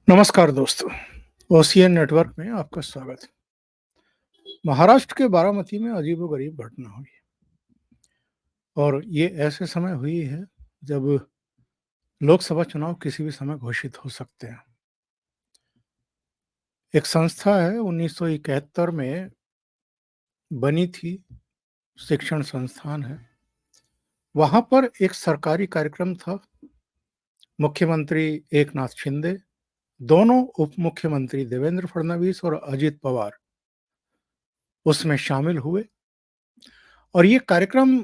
नमस्कार दोस्तों, ocean network में आपका स्वागत है। महाराष्ट्र के बारामती में अजीबोगरीब घटना हुई और ये ऐसे समय हुई है जब लोकसभा चुनाव किसी भी समय घोषित हो सकते हैं। एक संस्था है 1971 में बनी थी, शिक्षण संस्थान है। वहाँ पर एक सरकारी कार्यक्रम था, मुख्यमंत्री एकनाथ शिंदे, दोनों उप मुख्यमंत्री देवेंद्र फडणवीस और अजित पवार उसमें शामिल हुए और ये कार्यक्रम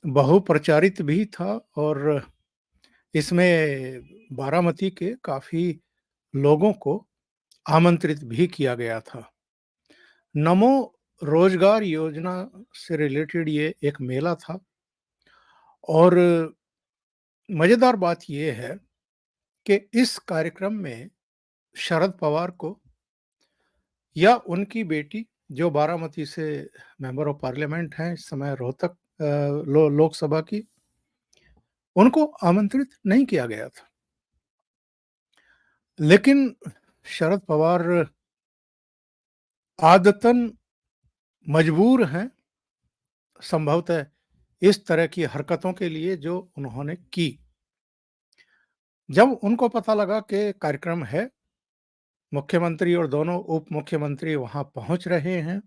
बहुप्रचारित भी था और इसमें बारामती के काफ़ी लोगों को आमंत्रित भी किया गया था। नमो रोजगार योजना से रिलेटेड ये एक मेला था और मज़ेदार बात ये है कि इस कार्यक्रम में शरद पवार को या उनकी बेटी जो बारामती से मेंबर ऑफ पार्लियामेंट हैं इस समय रोहतक लोकसभा की, उनको आमंत्रित नहीं किया गया था। लेकिन शरद पवार आदतन मजबूर हैं संभवतः इस तरह की हरकतों के लिए जो उन्होंने की। जब उनको पता लगा कि कार्यक्रम है, मुख्यमंत्री और दोनों उप मुख्यमंत्री वहां पहुंच रहे हैं,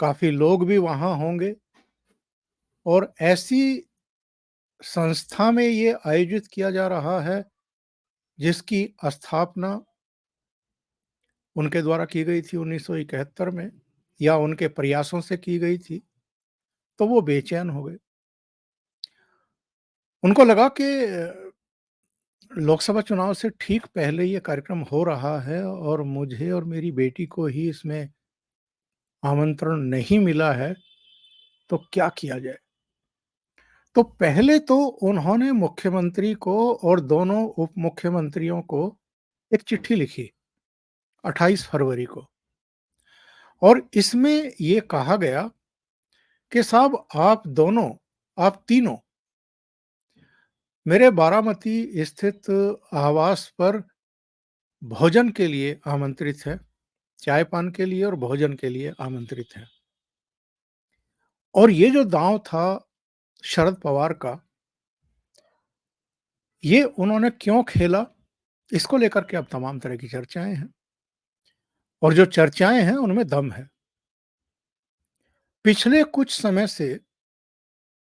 काफी लोग भी वहां होंगे और ऐसी संस्था में ये आयोजित किया जा रहा है जिसकी स्थापना उनके द्वारा की गई थी 1971 में या उनके प्रयासों से की गई थी, तो वो बेचैन हो गए। उनको लगा कि लोकसभा चुनाव से ठीक पहले ये कार्यक्रम हो रहा है और मुझे और मेरी बेटी को ही इसमें आमंत्रण नहीं मिला है, तो क्या किया जाए? तो पहले तो उन्होंने मुख्यमंत्री को और दोनों उप मुख्यमंत्रियों को एक चिट्ठी लिखी 28 फरवरी को और इसमें ये कहा गया कि साहब आप दोनों, आप तीनों मेरे बारामती स्थित आवास पर भोजन के लिए आमंत्रित हैं, चाय-पान के लिए और भोजन के लिए आमंत्रित हैं। और ये जो दांव था शरद पवार का, ये उन्होंने क्यों खेला, इसको लेकर के अब तमाम तरह की चर्चाएँ हैं और जो चर्चाएँ हैं उनमें दम है। पिछले कुछ समय से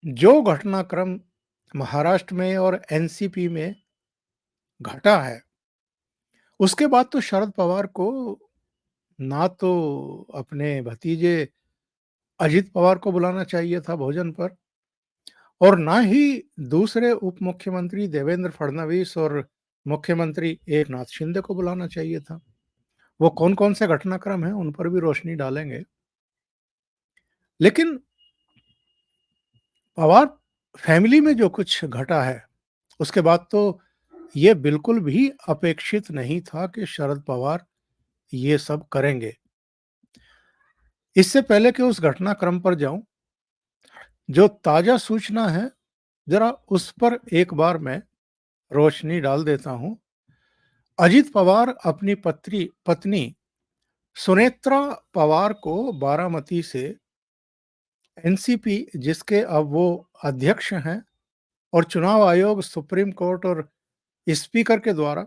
जो घटनाक्रम महाराष्ट्र में और एनसीपी में घटा है, उसके बाद तो शरद पवार को ना तो अपने भतीजे अजित पवार को बुलाना चाहिए था भोजन पर और ना ही दूसरे उप मुख्यमंत्री देवेंद्र फडणवीस और मुख्यमंत्री एकनाथ शिंदे को बुलाना चाहिए था। वो कौन-कौन से घटनाक्रम हैं, उन पर भी रोशनी डालेंगे। लेकिन पवार फैमिली में जो कुछ घटा है, उसके बाद तो ये बिल्कुल भी अपेक्षित नहीं था कि शरद पवार ये सब करेंगे। इससे पहले कि उस घटनाक्रम पर जाऊँ, जो ताज़ा सूचना है, ज़रा उस पर एक बार मैं रोशनी डाल देता हूँ। अजित पवार अपनी पत्नी सुनेत्रा पवार को बारामती से एनसीपी जिसके अब वो अध्यक्ष हैं और चुनाव आयोग, सुप्रीम कोर्ट और स्पीकर के द्वारा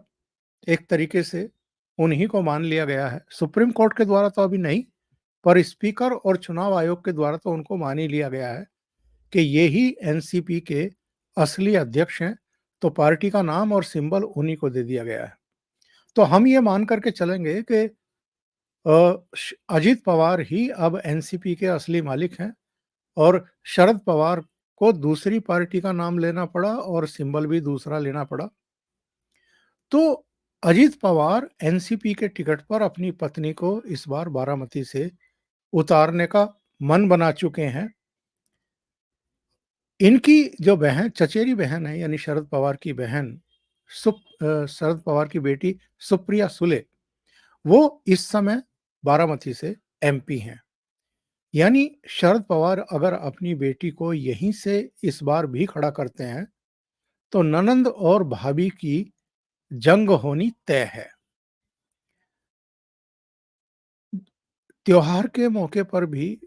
एक तरीके से उन्हीं को मान लिया गया है। सुप्रीम कोर्ट के द्वारा तो अभी नहीं, पर स्पीकर और चुनाव आयोग के द्वारा तो उनको मान ही लिया गया है कि ये ही एनसीपी के असली अध्यक्ष हैं, तो पार्टी का नाम और सिंबल उन्हीं को दे दिया गया है। तो हम ये मान करके चलेंगे कि अजित पवार ही अब एनसीपी के असली मालिक हैं और शरद पवार को दूसरी पार्टी का नाम लेना पड़ा और सिंबल भी दूसरा लेना पड़ा। तो अजित पवार एनसीपी के टिकट पर अपनी पत्नी को इस बार बारामती से उतारने का मन बना चुके हैं। इनकी जो बहन, चचेरी बहन है, यानी शरद पवार की बहन शरद पवार की बेटी सुप्रिया सुले, वो इस समय बारामती से एमपी हैं। यानी शरद पवार अगर अपनी बेटी को यहीं से इस बार भी खड़ा करते हैं, तो ननंद और भाभी की जंग होनी तय है। त्योहार के मौके पर भी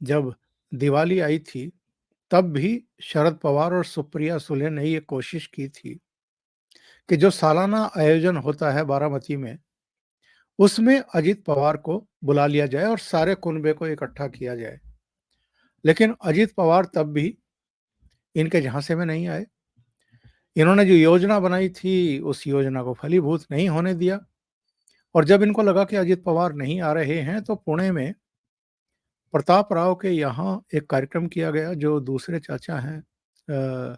जब दिवाली आई थी, तब भी शरद पवार और सुप्रिया सुले ने ये कोशिश की थी कि जो सालाना आयोजन होता है बारामती में, उसमें अजित पवार को बुला लिया जाए और सारे कुनबे को इकट्ठा किया जाए। लेकिन अजित पवार तब भी इनके झांसे में नहीं आए। इन्होंने जो योजना बनाई थी, उस योजना को फलीभूत नहीं होने दिया और जब इनको लगा कि अजित पवार नहीं आ रहे हैं, तो पुणे में प्रताप राव के यहाँ एक कार्यक्रम किया गया, जो दूसरे चाचा हैं अ,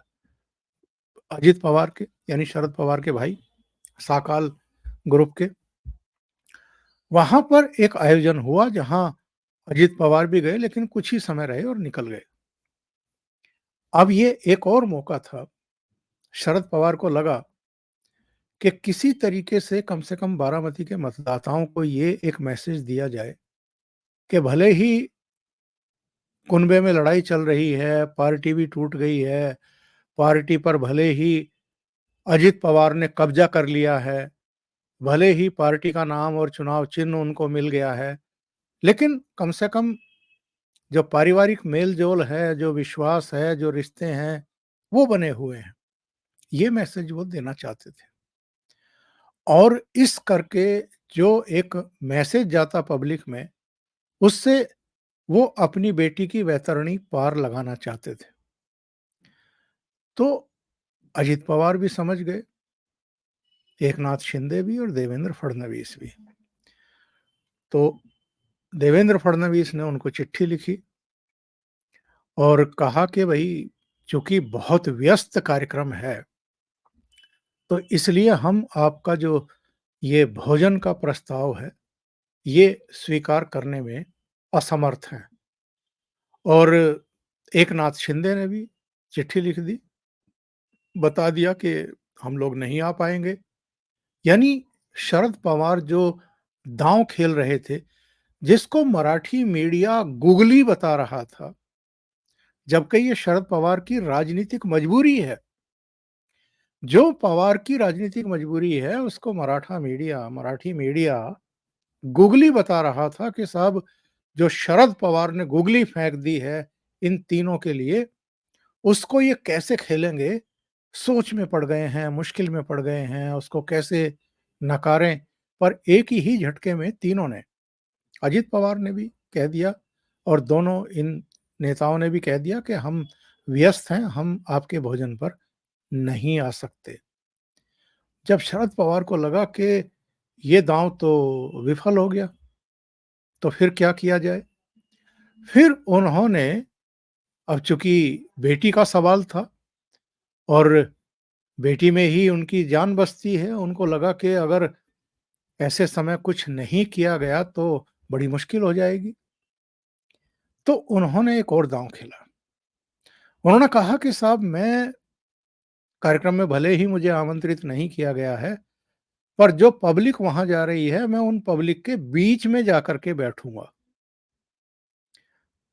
अजित पवार के, यानी शरद पवार के भाई, साकाल ग्रुप के। वहाँ पर एक आयोजन हुआ जहाँ अजित पवार भी गए, लेकिन कुछ ही समय रहे और निकल गए। अब ये एक और मौका था। शरद पवार को लगा कि किसी तरीके से कम बारामती के मतदाताओं को ये एक मैसेज दिया जाए कि भले ही कुनबे में लड़ाई चल रही है, पार्टी भी टूट गई है, पार्टी पर भले ही अजित पवार ने कब्जा कर लिया है, भले ही पार्टी का नाम और चुनाव चिन्ह उनको मिल गया है, लेकिन कम से कम जो पारिवारिक मेल-जोल है, जो विश्वास है, जो रिश्ते हैं, वो बने हुए हैं। ये मैसेज वो देना चाहते थे और इस करके जो एक मैसेज जाता पब्लिक में, उससे वो अपनी बेटी की वैतरणी पार लगाना चाहते थे। तो अजित पवार भी समझ गए, एकनाथ शिंदे भी और देवेंद्र फडणवीस भी। तो देवेंद्र फडणवीस ने उनको चिट्ठी लिखी और कहा कि भई, चूँकि बहुत व्यस्त कार्यक्रम है, तो इसलिए हम आपका जो ये भोजन का प्रस्ताव है, ये स्वीकार करने में असमर्थ हैं। और एकनाथ शिंदे ने भी चिट्ठी लिख दी, बता दिया कि हम लोग नहीं आ पाएँगे। यानी शरद पवार जो दाँव खेल रहे थे, जिसको मराठी मीडिया गुगली बता रहा था, जबकि ये शरद पवार की राजनीतिक मजबूरी है। जो पवार की राजनीतिक मजबूरी है, उसको मराठी मीडिया गुगली बता रहा था कि साहब, जो शरद पवार ने गुगली फेंक दी है इन तीनों के लिए, उसको ये कैसे खेलेंगे? सोच में पड़ गए हैं, मुश्किल में पड़ गए हैं, उसको कैसे नकारें? पर एक ही झटके में तीनों ने, अजित पवार ने भी कह दिया और दोनों इन नेताओं ने भी कह दिया कि हम व्यस्त हैं, हम आपके भोजन पर नहीं आ सकते। जब शरद पवार को लगा कि ये दांव तो विफल हो गया, तो फिर क्या किया जाए? फिर उन्होंने, अब चूँकि बेटी का सवाल था और बेटी में ही उनकी जान बसती है, उनको लगा कि अगर ऐसे समय कुछ नहीं किया गया तो बड़ी मुश्किल हो जाएगी। तो उन्होंने एक और दाँव खेला। उन्होंने कहा कि साहब, मैं कार्यक्रम में भले ही मुझे आमंत्रित नहीं किया गया है, पर जो पब्लिक वहाँ जा रही है, मैं उन पब्लिक के बीच में जाकर के बैठूँगा।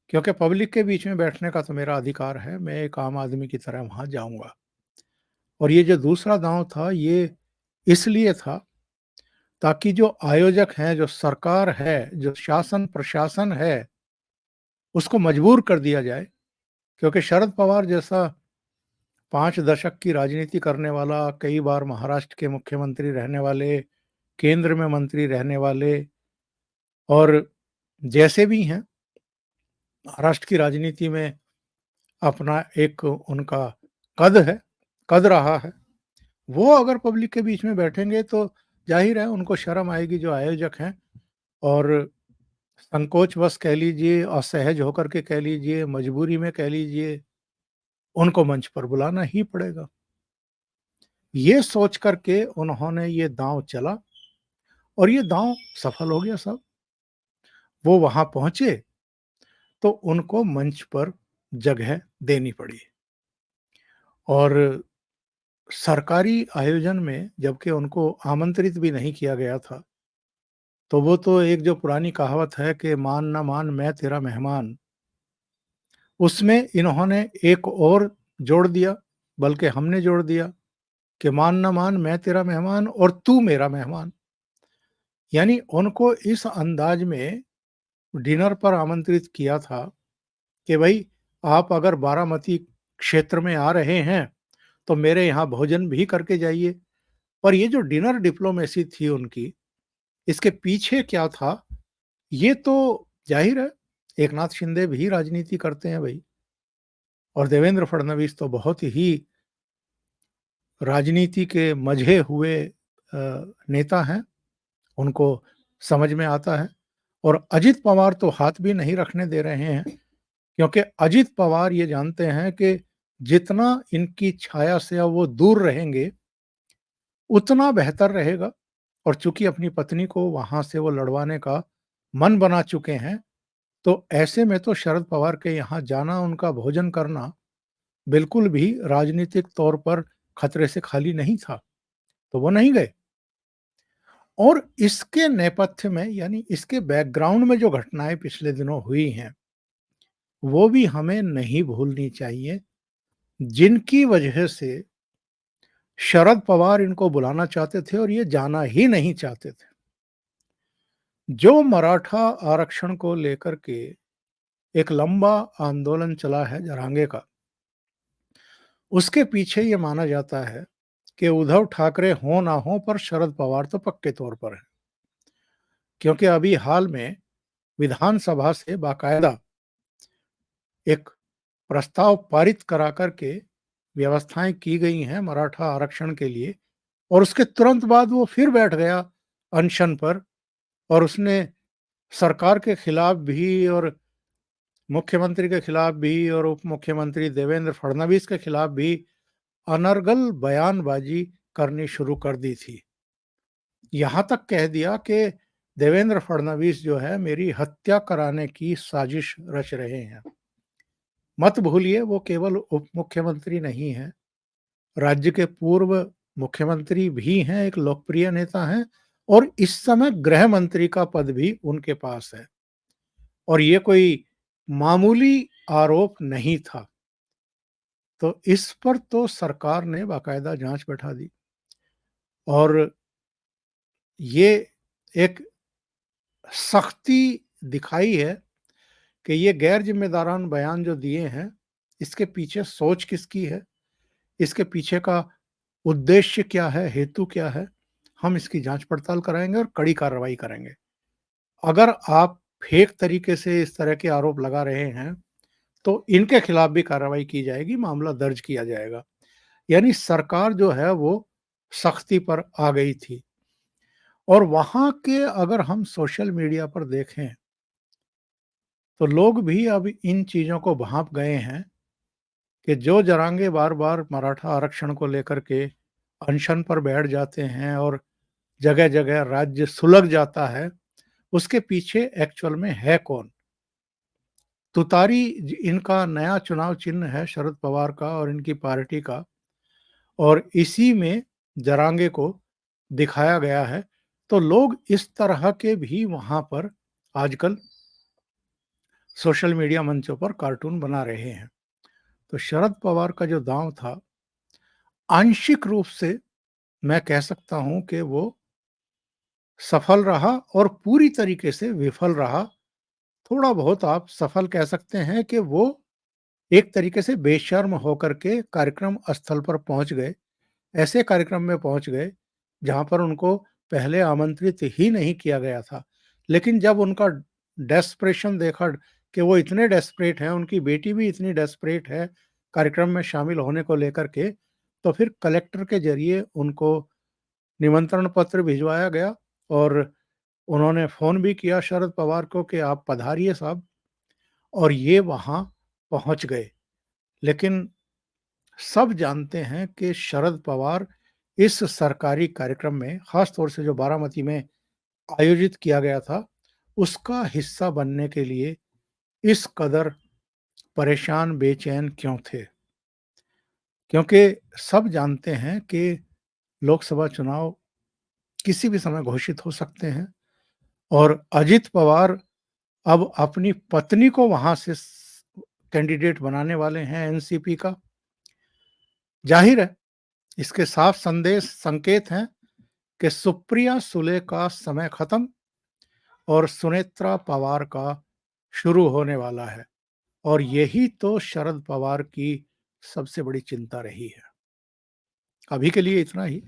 क्योंकि पब्लिक के बीच में बैठने का तो मेरा अधिकार है, मैं एक आम आदमी की तरह वहाँ जाऊँगा। और ये जो दूसरा दाँव था, ये इसलिए था ताकि जो आयोजक हैं, जो सरकार है, जो शासन-प्रशासन है, उसको मजबूर कर दिया जाए। क्योंकि शरद पवार जैसा 5 दशक की राजनीति करने वाला, कई बार महाराष्ट्र के मुख्यमंत्री रहने वाले, केंद्र में मंत्री रहने वाले और जैसे भी हैं, महाराष्ट्र की राजनीति में अपना एक उनका कद है, कद रहा है। वो अगर पब्लिक के बीच में बैठेंगे तो ज़ाहिर है उनको शर्म आएगी, जो आयोजक हैं, और संकोचवश कह लीजिए, असहज होकर के कह लीजिए, मजबूरी में कह लीजिए, उनको मंच पर बुलाना ही पड़ेगा। ये सोच कर के उन्होंने ये दाँव चला और ये दाँव सफल हो गया साहब। वो वहाँ पहुँचे तो उनको मंच पर जगह देनी पड़ी और सरकारी आयोजन में जबकि उनको आमंत्रित भी नहीं किया गया था, तो वो तो एक जो पुरानी कहावत है कि मान ना मान मैं तेरा मेहमान, उसमें इन्होंने एक और जोड़ दिया, बल्कि हमने जोड़ दिया कि मान ना मान मैं तेरा मेहमान और तू मेरा मेहमान। यानी उनको इस अंदाज में डिनर पर आमंत्रित किया था कि भाई आप अगर बारामती क्षेत्र में आ रहे हैं तो मेरे यहाँ भोजन भी करके जाइए। पर ये जो डिनर डिप्लोमेसी थी उनकी, इसके पीछे क्या था, ये तो ज़ाहिर है एकनाथ शिंदे भी राजनीति करते हैं भई, और देवेंद्र फडणवीस तो बहुत ही राजनीति के मंझे हुए नेता हैं, उनको समझ में आता है। और अजित पवार तो हाथ भी नहीं रखने दे रहे हैं, क्योंकि अजित पवार ये जानते हैं कि जितना इनकी छाया से अब वो दूर रहेंगे, उतना बेहतर रहेगा। और चूँकि अपनी पत्नी को वहाँ से वो लड़वाने का मन बना चुके हैं, तो ऐसे में तो शरद पवार के यहाँ जाना, उनका भोजन करना बिल्कुल भी राजनीतिक तौर पर खतरे से खाली नहीं था, तो वो नहीं गए। और इसके नेपथ्य में, यानी इसके बैकग्राउंड में जो घटनाएँ पिछले दिनों हुई हैं, वो भी हमें नहीं भूलनी चाहिए, जिनकी वजह से शरद पवार इनको बुलाना चाहते थे और ये जाना ही नहीं चाहते थे। जो मराठा आरक्षण को लेकर के एक लंबा आंदोलन चला है जरांगे का, उसके पीछे ये माना जाता है कि उद्धव ठाकरे हों ना हों, पर शरद पवार तो पक्के तौर पर हैं। क्योंकि अभी हाल में विधानसभा से बाकायदा एक प्रस्ताव पारित करा कर के व्यवस्थाएं की गई हैं मराठा आरक्षण के लिए, और उसके तुरंत बाद वो फिर बैठ गया अनशन पर, और उसने सरकार के खिलाफ भी और मुख्यमंत्री के खिलाफ भी और उप मुख्यमंत्री देवेंद्र फडणवीस के खिलाफ भी अनर्गल बयानबाजी करनी शुरू कर दी थी। यहाँ तक कह दिया कि देवेंद्र फडणवीस जो है मेरी हत्या कराने की साजिश रच रहे हैं। मत भूलिए वो केवल उप मुख्यमंत्री नहीं हैं, राज्य के पूर्व मुख्यमंत्री भी हैं, एक लोकप्रिय नेता हैं, और इस समय गृह मंत्री का पद भी उनके पास है। और ये कोई मामूली आरोप नहीं था। तो इस पर तो सरकार ने बाकायदा जांच बैठा दी, और ये एक सख्ती दिखाई है कि ये गैर जिम्मेदारान बयान जो दिए हैं, इसके पीछे सोच किसकी है, इसके पीछे का उद्देश्य क्या है, हेतु क्या है, हम इसकी जांच पड़ताल कराएंगे और कड़ी कार्रवाई करेंगे। अगर आप फेक तरीके से इस तरह के आरोप लगा रहे हैं, तो इनके खिलाफ भी कार्रवाई की जाएगी, मामला दर्ज किया जाएगा। यानी सरकार जो है वो सख्ती पर आ गई थी। और वहाँ के अगर हम सोशल मीडिया पर देखें, तो लोग भी अब इन चीज़ों को भांप गए हैं कि जो जरांगे बार-बार मराठा आरक्षण को लेकर के अनशन पर बैठ जाते हैं और जगह-जगह राज्य सुलग जाता है, उसके पीछे एक्चुअल में है कौन? तुतारी इनका नया चुनाव चिन्ह है शरद पवार का और इनकी पार्टी का, और इसी में जरांगे को दिखाया गया है। तो लोग इस तरह के भी वहाँ पर आजकल सोशल मीडिया मंचों पर कार्टून बना रहे हैं। तो शरद पवार का जो दांव था, आंशिक रूप से मैं कह सकता हूँ कि वो सफल रहा और पूरी तरीके से विफल रहा। थोड़ा बहुत आप सफल कह सकते हैं कि वो एक तरीके से बेशर्म होकर के कार्यक्रम स्थल पर पहुँच गए। ऐसे कार्यक्रम में पहुँच गए, जहाँ पर उनको पहले आमंत्रित ही नहीं किया गया था। लेकिन जब उनका डेस्परेशन देखा कि वो इतने डेस्परेट हैं, उनकी बेटी भी इतनी डेस्परेट है कार्यक्रम में शामिल होने को लेकर के, तो फिर कलेक्टर के ज़रिए उनको निमंत्रण पत्र भिजवाया गया, और उन्होंने फ़ोन भी किया शरद पवार को कि आप पधारिए साहब, और ये वहाँ पहुँच गए। लेकिन सब जानते हैं कि शरद पवार इस सरकारी कार्यक्रम में, खास तौर से जो बारामती में आयोजित किया गया था, उसका हिस्सा बनने के लिए इस कदर परेशान, बेचैन क्यों थे? क्योंकि सब जानते हैं कि लोकसभा चुनाव किसी भी समय घोषित हो सकते हैं, और अजित पवार अब अपनी पत्नी को वहाँ से कैंडिडेट बनाने वाले हैं एनसीपी का। जाहिर है इसके साफ संदेश संकेत हैं कि सुप्रिया सुले का समय खत्म और सुनेत्रा पवार का शुरू होने वाला है और यही तो शरद पवार की सबसे बड़ी चिंता रही है। अभी के लिए इतना ही।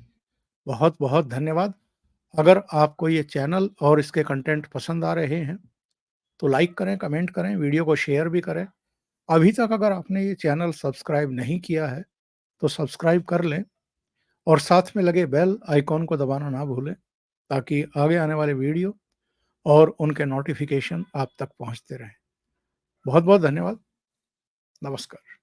बहुत-बहुत धन्यवाद। अगर आपको ये चैनल और इसके कंटेंट पसंद आ रहे हैं, तो लाइक करें, कमेंट करें, वीडियो को शेयर भी करें। अभी तक अगर आपने ये चैनल सब्सक्राइब नहीं किया है, तो सब्सक्राइब कर लें और साथ में लगे बेल आइकॉन को दबाना ना भूलें, ताकि आगे आने वाले वीडियो और उनके नोटिफ़िकेशन आप तक पहुँचते रहें। बहुत-बहुत धन्यवाद। नमस्कार।